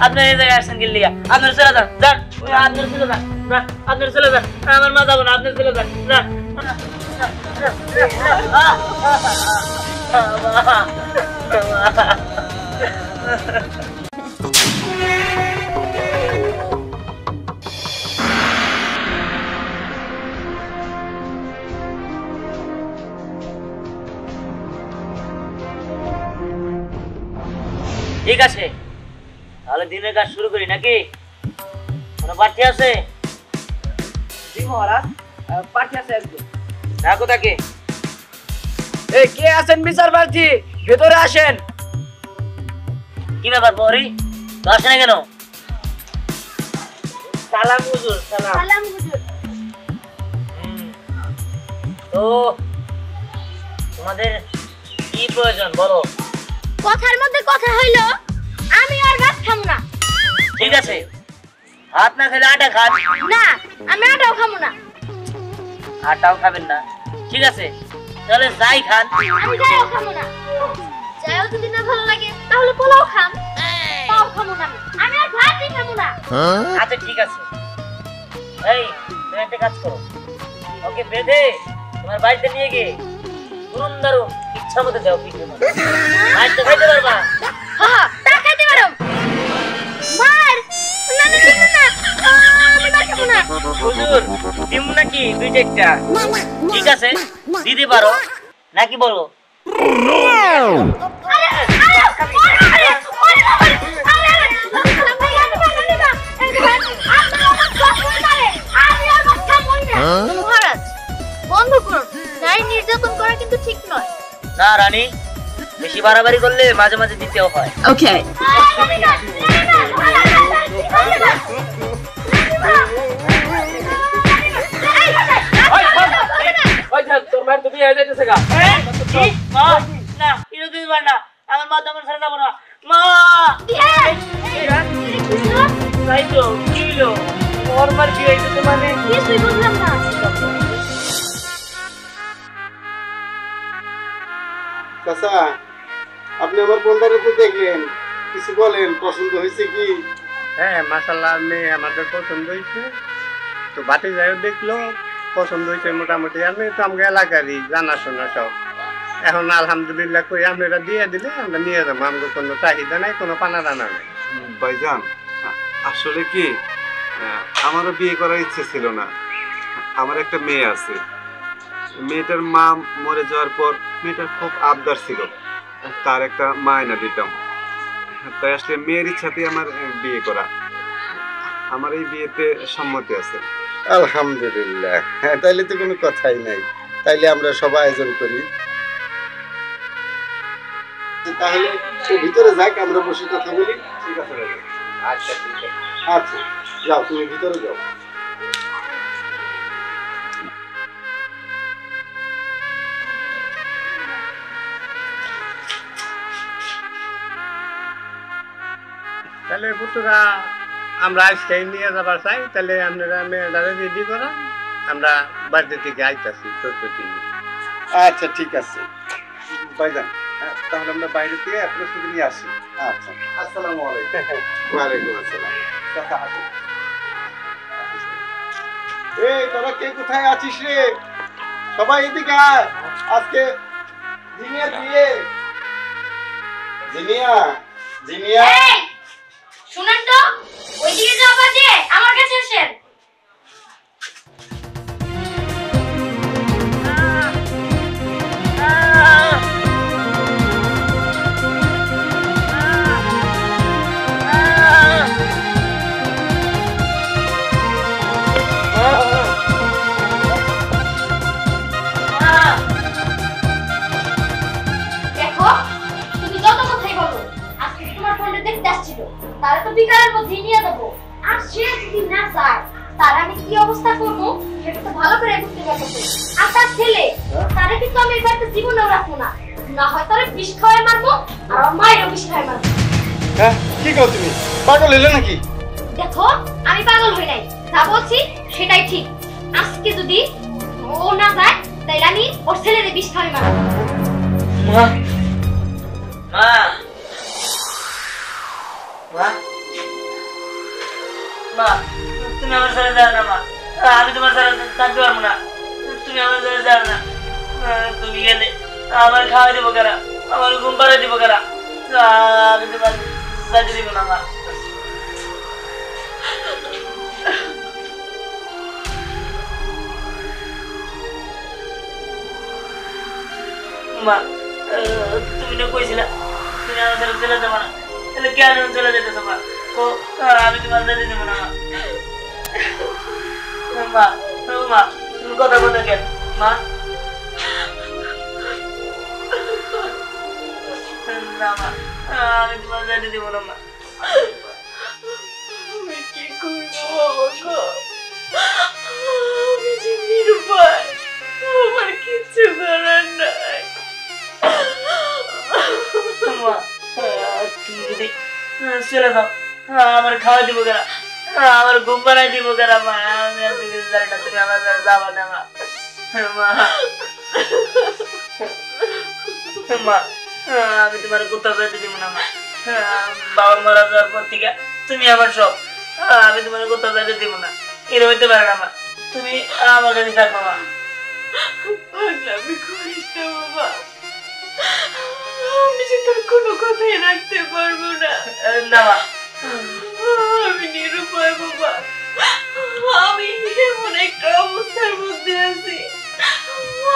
আপনার এই জায়গায় আসছেন কি লিগা? আপনার চলে যান, যান, আপনার চলে যান, না আপনার চলে যান, আমার মা যাবো না, আপনার চলে যান, না ঠিক আছে, তাহলে দিনের কাজ শুরু করি নাকি? কোনো প্রার্থী আছে? জি মহারাজ, প্রার্থী আছে একজন। ডাকো তাকে। এই কে আছেন বিচার প্রার্থী? ভেতরে আসেন। কি ব্যাপার প্রহরী, তো আসে না কেন? সালাম হুজুর, সালাম। সালাম হুজুর। তো তোমাদের কি প্রয়োজন বলো? কথার মধ্যে কথা হইলো আমি আর ভাত খাবো না। ঠিক আছে, ভাত না খেলে আটা খান। না, আমি আটাও খাবো না। আটাও খাবেন না? ঠিক আছে, তাহলে যাই খান। আমি যাইও খাবো না। যাইও যদি না ভালো লাগে তাহলে পোলাও খাম। তাও খাবো না আমি আর ভাতই খাবো না। আচ্ছা ঠিক আছে, এই তুমি একটা কাজ করো, ওকে বেঁধে তোমার বাড়িতে নিয়ে গিয়ে দুরুম দারুম ইচ্ছা মতো দাও, পিঠে মাছ তো খাইতে পারবা? হ্যাঁ, তা খাইতে পারো। মার না না না না, আমি মার খাবো না। হুজুর দিমু নাকি দুই চারটা? ঠিক আছে, দিতে পারো নাকি বলো? মহারাজ বন্ধ করুন, নারী নির্যাতন করা কিন্তু ঠিক নয়। না রানী, বেশি বাড়াবাড়ি করলে মাঝে মাঝে দিতেও হয়। ওকে তোর মায়ের তো বিয়ে হয়ে যাইতেছে গা। মা না, এটা দিতে পার না, আমার মা তোমার ছেড়ে যাবো না। মা তাই তো কি হলো? ওর মার বিয়ে হয়েছে মানে? কিছুই বুঝলাম না। চাচা, আপনি আমার বোনটারে তো দেখলেন, কিছু বলেন, পছন্দ হয়েছে কি? হ্যাঁ মাশাআল্লাহ, মেয়ে আমাদের পছন্দ হয়েছে। তো বাতি যাইও দেখলো, পছন্দ হয়েছে মোটামুটি। আমি তো আমাকে এলাকারই জানাশোনা সব। এখন আলহামদুলিল্লাহ কই আপনারা দিয়ে দিলে আমরা নিয়ে যাবো। আমাকে কোনো চাহিদা নাই, কোনো পানা দানা নাই। ভাইজান, আসলে কি আমারও বিয়ে করার ইচ্ছে ছিল না। আমার একটা মেয়ে আছে, মেয়েটার মা মরে যাওয়ার পর মেয়েটার খুব আবদার ছিল তার একটা মায়না দিতাম। তাই আসলে মেয়ের ইচ্ছাতেই আমার বিয়ে করা। আমার এই বিয়েতে সম্মতি আছে। আলহামদুলিল্লাহ, তাইলে তো কোনো কথাই নাই। তাইলে আমরা সবাই আয়োজন করি। তাহলে ভিতরে যাক, আমরা বসে কথা বলি। ঠিক আছে ভাই। আচ্ছা ঠিক আছে। আচ্ছা যাও, তুমি ভিতরে যাও। তাহলে পুত্ররা আমরা আজকেই নিয়ে যাবার চাই। তাহলে আপনারা মেয়েরা রেডি করা, আমরা বাড়িতে থেকে আইতাছি প্রস্তুতি। আচ্ছা ঠিক আছে ভাইজান, তাহলে আমরা বাইরে থেকে প্রস্তুতি নিয়ে আসি। আচ্ছা, আসসালামু আলাইকুম। ওয়ালাইকুম আসসালাম। এই তোরা কে কোথায় আছিস রে? সবাই এদিকে আয়, আজকে জিনিয়ার বিয়ে। জিনিয়া, জিনিয়া, এই শুনেন তো, ওই দিকে যাও বাজে, আমার কাছে আসেন। দেখো, তুমি যত কথাই বলো, আজকে তোমার ফোনটা দেখতে আসছিল, তারা তো বিকালের মধ্যে নিয়ে যাবো। আর সে যদি না যায়, তার আমি কি অবস্থা করবো সেটা তো ভালো করে বুঝতে পারছো। আর তার ছেলে, তারা কিন্তু আমি এবার তো জীবনেও রাখবো না। না হয় তারা বিষ খাওয়াই মারবো, আর আমার মায়েরও বিষ খাওয়াই মারবো। হ্যাঁ কি কও তুমি? পাগল হলে নাকি? দেখো, আমি পাগল হই নাই, যা বলছি সেটাই ঠিক। আজকে যদি ও না যায়, তাইলে আমি ওর ছেলেরে বিষ খাওয়াই মারবো। মা মা মা মা তুমি আমার সাথে যাও না মা, আমি তোমার সাথে থাকতে পারবো না, তুমি আমার সাথে যাও না। তুমি গেলে আমার খাওয়া দেবো কারা, আমার ঘুম পাড়া দিব কারা, আমি তোমার সাথে দিব না মা। মা তুমি না কইছিলা তুমি আমার সাথে চলে যাবো না, তাহলে কেন চলে যেতেছো মা? ও আমি তোমার সাথে দেবো না মা। মা মা তুমি কথা বলতে কেন মা? না মা আমি তোমার সাথে দেবো না মা। আমি কি করবো বাবা, আমি যে নিরুপায়, আমার কিচ্ছু করার নাই। মা তুমি যদি চলে যাও আমার খাওয়া দিব কারা, আমার ঘুম বানাই দিব কারা মা? আমি আর কিছু জানি না, তুমি আমার সাথে যাবা না মা। মা আমি তোমার কোথাও যেতে দিব না মা। বাবা মারা যাওয়ার পর থেকে তুমি আমার সব, আমি তোমার কোথাও যেতে দিব না, এরকম হইতে পারে না মা। তুমি আমার কাছে থাকো মা। পাগলামি করিস না বাবা, আমি যে তোর কোনো কথাই রাখতে পারবো না। না মা আমি নিরুপায় বাবা, আমি এমন একটা অবস্থার মধ্যে আছি,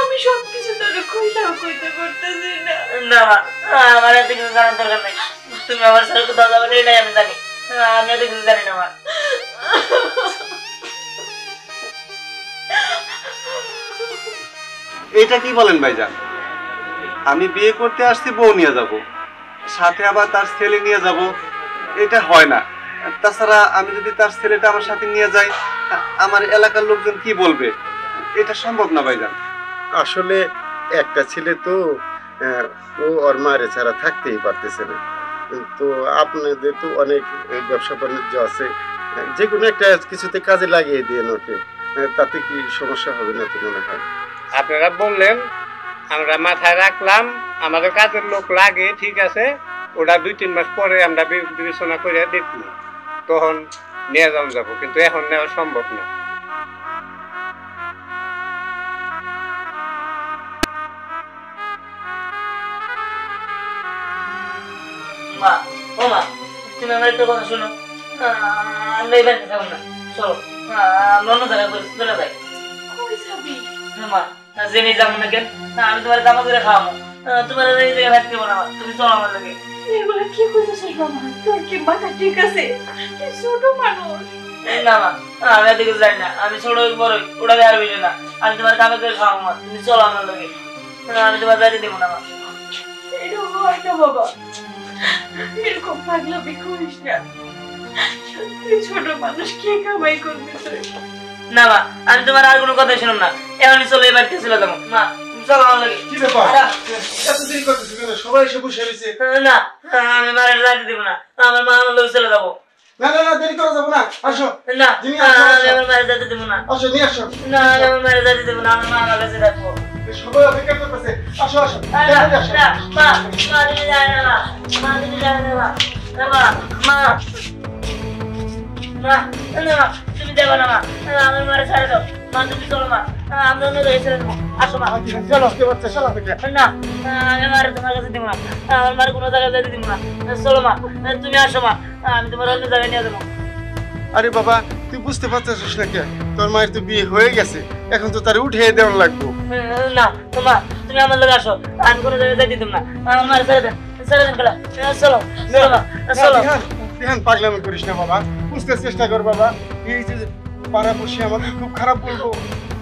আমি সবকিছু তোর কইলাও কইতে পারতেছি না। না মা আমার এত কিছু জানার দরকার নেই, তুমি আমার সাথে কোথাও যাবে না এটাই আমি জানি, আমি এত কিছু জানি না মা। এটা কি বলেন ভাইজান? আমি বিয়ে করতে আসছি বউ নিয়ে যাব, সাথে আবার তার ছেলে নিয়ে যাব, এটা হয় না। তাছাড়া আমি যদি তার ছেলেটা আমার সাথে নিয়ে যাই, আমার এলাকার লোকজন কি বলবে? এটা সম্ভব না ভাইজান। আসলে একটা ছেলে তো, ও ওর মারে ছাড়া থাকতেই পারতেছে না। তো আপনাদের তো অনেক ব্যবসা বাণিজ্য আছে, যে কোনো একটা কিছুতে কাজে লাগিয়ে দিয়ে ওকে, তাতে কি সমস্যা হবে না তো মনে হয়? আপনারা বললেন, আমরা মাথায় রাখলাম, আমাদের কাজের লোক লাগে, ঠিক আছে, ওটা 2-3 মাস পরে আমরা বিবেচনা করে দেখব, তখন নিয়ে যাবো, কিন্তু এখন নেওয়া সম্ভব না। মা ও মা তুমি আমার একটা কথা শোনো, আমরা এই বাড়িতে থাকবো না, চলো আমরা অন্য জায়গায় চলে যাই। কই যাবি? মা জেনে যাবো না কেন, আমি তোমার জামা করে খাওয়াবো, তোমার এই জায়গায় থাকতে পারো না, তুমি চলো আমার লাগে। এগুলো কি কইতেছিস বাবা? তোর কি মাথা ঠিক আছে? তুই ছোট মানুষ। না মা আমি এত কিছু জানি না, আমি ছোট হই বড় হই ওটা দেওয়ার বিষয় না, আমি তোমার কামে করে খাওয়াবো মা, তুমি চলো আমার লাগে, আমি তোমার যাইতে দেবো না মা। এটা হয় না বাবা, এরকম পাগলামি করিস না। তুই ছোট মানুষ, কে কামাই করবি তুই? না মা আমি তোমার আর কোনো কথা শুনুন না, এমনই চলো এই বাড়িতে চলে যাবো মা, তুমি চলো আমার লাগে। কি ব্যাপার? এত দেরি করতেছ কেন? সবাই এসে বসে রয়েছে। না আমি মারে যাইতে দেবো না, আমার মা আমার লোক চলে যাবো। না না না, দেরি করা যাবে না, আসো। না জিমি, আসো, আসো। আমি আমার মারে যাইতে দেবো না, আসো, নিয়ে আসো। না আমি আমার মারে যাইতে দেবো না, আমার মা আমার কাছে রাখবো। সবাই অপেক্ষা করতেছে, আসো আসো। না তাড়াতাড়ি আসো। না মা মা তুমি যাই না মা, মা তুমি যাই না মা, মা মা মা না তুমি যাবো না মা, আমার মারে ছাড়ে দাও মা, তুমি চলো মা, আমরা অন্য জায়গায় ছেড়ে দেবো, আসো মা চলো। বুঝতে পারছো, শালা থেকে। না আমি মারে তোমার কাছে দিব না, আমার মারে কোনো জায়গায় যেতে দিব না, চলো মা তুমি আসো মা, আমি তোমার অন্য জায়গায় নিয়ে দেবো। আরে বাবা, তুই বুঝতে পারছিস না কে? তোর মায়ের তো বিয়ে হয়ে গেছে, এখন তো তার উঠিয়ে দেওয়ার লাগবো। না মা তুমি আমার লোক আসো, আমি কোনো জায়গায় যেতে দিব না, আমার মারে ছেড়ে দেন খেলা, চলো চলো মা চলো। ধ্যান পাগলামি করিস না বাবা, বুঝতে চেষ্টা কর বাবা। এই যে পাড়া পড়শি আমাদের খুব খারাপ বলবো,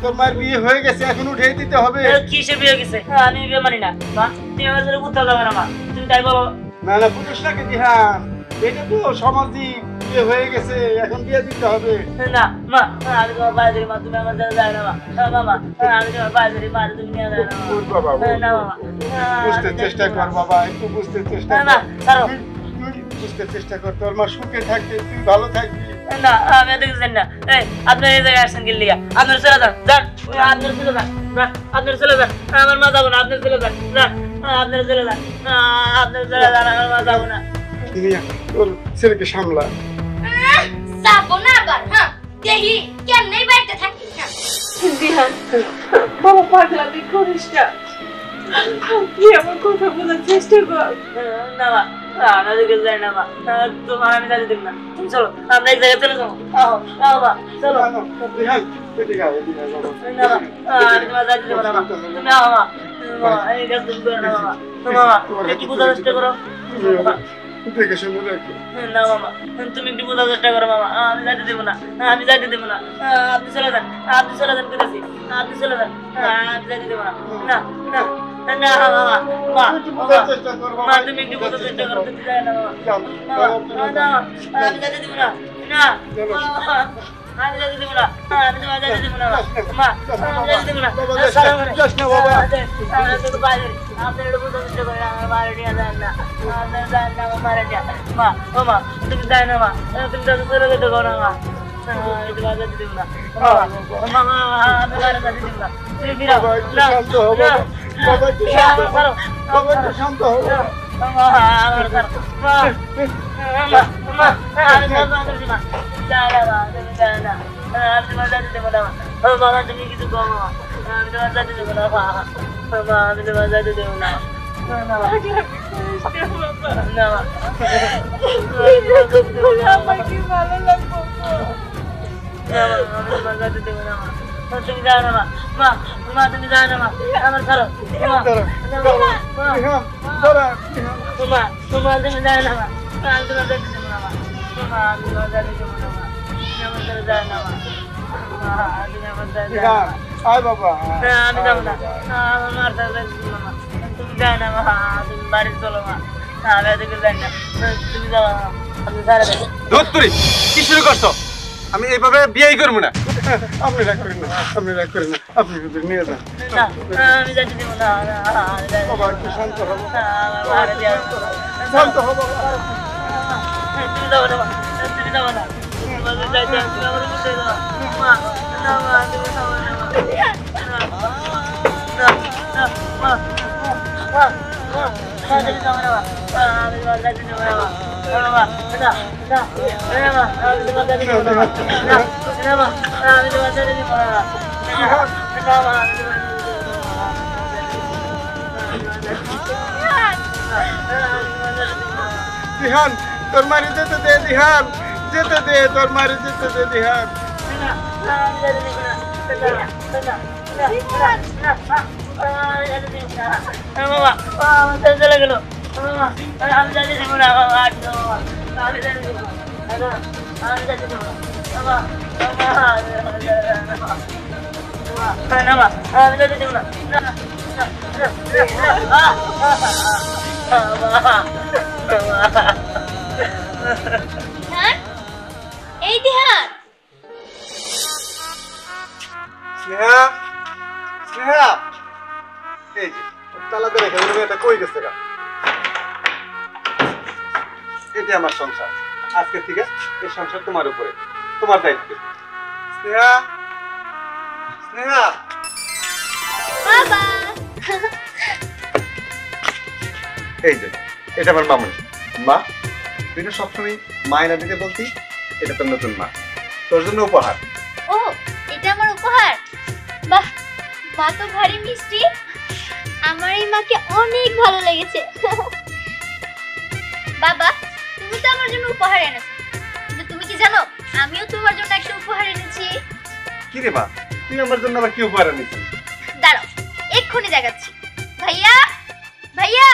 তোর মায়ের বিয়ে হয়ে গেছে, এখন উঠিয়ে দিতে হবে। কিসে বিয়ে গেছে? আমি বিয়ে মানি না মা, তুমি আমার সাথে কোথাও যাবে না মা, তুমি তাই বলো। না না, বুঝিস না কি ধ্যান, এটা তো সামাজিক, বিয়ে হয়ে গেছে, এখন বিয়ে দিতে হবে। না মা আমি তোমার বাইরে ধরি মা, তুমি আমার সাথে যাবে না মা, মামা আমি তোমার বাইরে ধরি মা, তুমি নিয়ে যাবে না মা। ওঠ বাবা, ওঠ। না মামা বুঝতে চেষ্টা কর বাবা, একটু বুঝতে চেষ্টা না কর। ছাড়ো। তুই বুঝতে চেষ্টা কর, তোর মা সুখে থাকবে, তুই ভালো থাকবি। না আমি এত কিছু জানি না, এই আপনার এই জায়গায় আসছেন গেলিয়া, আপনার চলে যান যান, আপনার চলে যান, আপনার চলে যান, আমার মা যাবো না, আপনার চলে যান, আপনার চলে যান, আপনার চলে যান, আমার মা যাবো না। তুই তোর ছেলেকে সামলা। যাবো না আবার দেখি কেমনে বাড়িতে থাকি দিহান বাবা পাগলামি করিস না তুই আমার কথা বোঝার চেষ্টা কর না মা আমরা দিকে যাই না মা তোমার আমি দাঁড়িয়ে দেব না তুমি চলো আমরা এক জায়গায় চলে যাবো মা চলো না মা আমি তোমার দাঁড়িয়ে দেবো না মা তুমি আও মা এই কাজ তুমি করো না মা মা একটু বোঝার চেষ্টা করো দেখে শুনে রাখো না মামা তুমি একটু বোঝার চেষ্টা করো মামা আমি যাইতে দেবো না আমি যাইতে দেবো না আপনি চলে যান করেছি আপনি চলে যান আমি যাইতে দেবো না না না না মামা মা মা তুমি একটু বোঝার চেষ্টা করো তুমি যাই না মামা না আমি যাইতে দেবো না না আমি যাইতে দেবো না আমি তোমার যাইতে দেবো না মা আমি যাইতে দেবো না আপনি একটু বোঝার চেষ্টা করেন আমার বাড়ি নিয়ে যান না যান না আমার মারা যা মা ও মা তুমি যাই না মা তুমি তো চলে যেতে পারো না মা একটু বাজার দিতে না মামা আমি বাড়ি যাতে দিব না তুমি ফিরাও না বাবা একটু শান্ত হও বাবা একটু শান্ত হও আমার মা মা আমি যাবো না যাই না মা তুমি যাই না আমি তোমার যাতে দেবো না বাবা তুমি কিছু কম আমি তোমার যাতে দেবো না মা আমি তোমার যাতে দেবো না তুমি যাও না মা মা তুমি যাও না মা আমার ছাড়ো মা তুমি যাও না মা আমি তোমার যাতে দেবো না মা আমি তোমার যাতে দেবো না মা আমার ছাড়ো যাও না মা তুমি আমার যাতে আয় বাবা আমি যাবো না আমার মার সাথে মা তুমি যাও না মা তুমি বাড়ি চলো মা আমি এদিকে যাই না তুমি যাও না আমি সারা দেবো ধুত্তুরি কি শুরু করছো আমি এইভাবে বিয়েই করবো না আপনি রাগ করেন না আপনি রাগ করেন না আপনি যদি নিয়ে যান না আমি যাইতে দেবো না বাবা একটু শান্ত হবো আমার মারে যাও শান্ত হবো তুমি যাবো না তুমি যাবো না তুমি যাইতে তুমি আমার বুঝতে দাও মা না মা তুমি যাবো না না না মা মা আমি যাবো না আমি যাইতে দেবো না মা না না মা আমি তোমার যাইতে দেবো না না মা আমি তোমার যাইতে দেবো না না মা দিহান তোর মারি যেতে দে দিহান যেতে দে তোর মারি যেতে দে দিহান চলে গেল আমি যাতে দেবো না আমি যাতে দেবো আমি যাতে দেবো আমি যাতে দেবো না হ্যাঁ এই দিহান স্নেহা স্নেহা এই যে তালা ধরে রেখে এটা কই গেছে গা এটি আমার সংসার আজকে থেকে এই সংসার তোমার উপরে তোমার দায়িত্ব স্নেহা স্নেহা বাবা এই যে এটা আমার মামুনি মা তুই না সবসময় মায়েরা দিতে বলতি এটা তোর নতুন মা তোর জন্য উপহার ও এটা আমার উপহার বাহ মা তো ভারী মিষ্টি আমার এই মাকে অনেক ভালো লেগেছে বাবা তুমি তো আমার জন্য উপহার এনেছো কিন্তু তুমি কি জানো আমিও তোমার জন্য একটা উপহার এনেছি কি রে মা তুই আমার জন্য আবার কি উপহার আনিস দাঁড়াও এক্ষুনি দেখাচ্ছি ভাইয়া ভাইয়া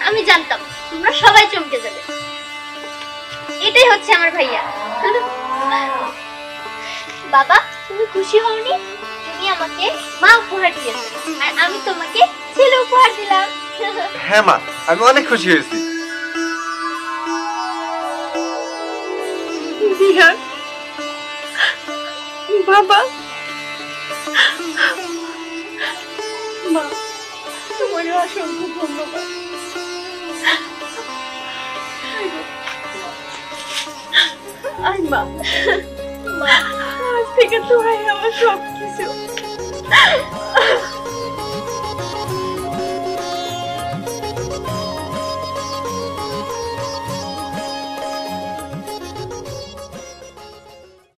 আমি জানতাম তোমরা সবাই চমকে যাবে এটাই হচ্ছে আমার ভাইয়া বাবা তুমি খুশি হওনি তুমি আমাকে মা উপহার দিয়েছো আর আমি তোমাকে ছেলে উপহার দিলাম হ্যাঁ মা আমি অনেক খুশি হয়েছি দিহান বাবা মা তোমার অসংখ্য ধন্যবাদ আই মা মা আজ থেকে তোরাই আমার সব কিছু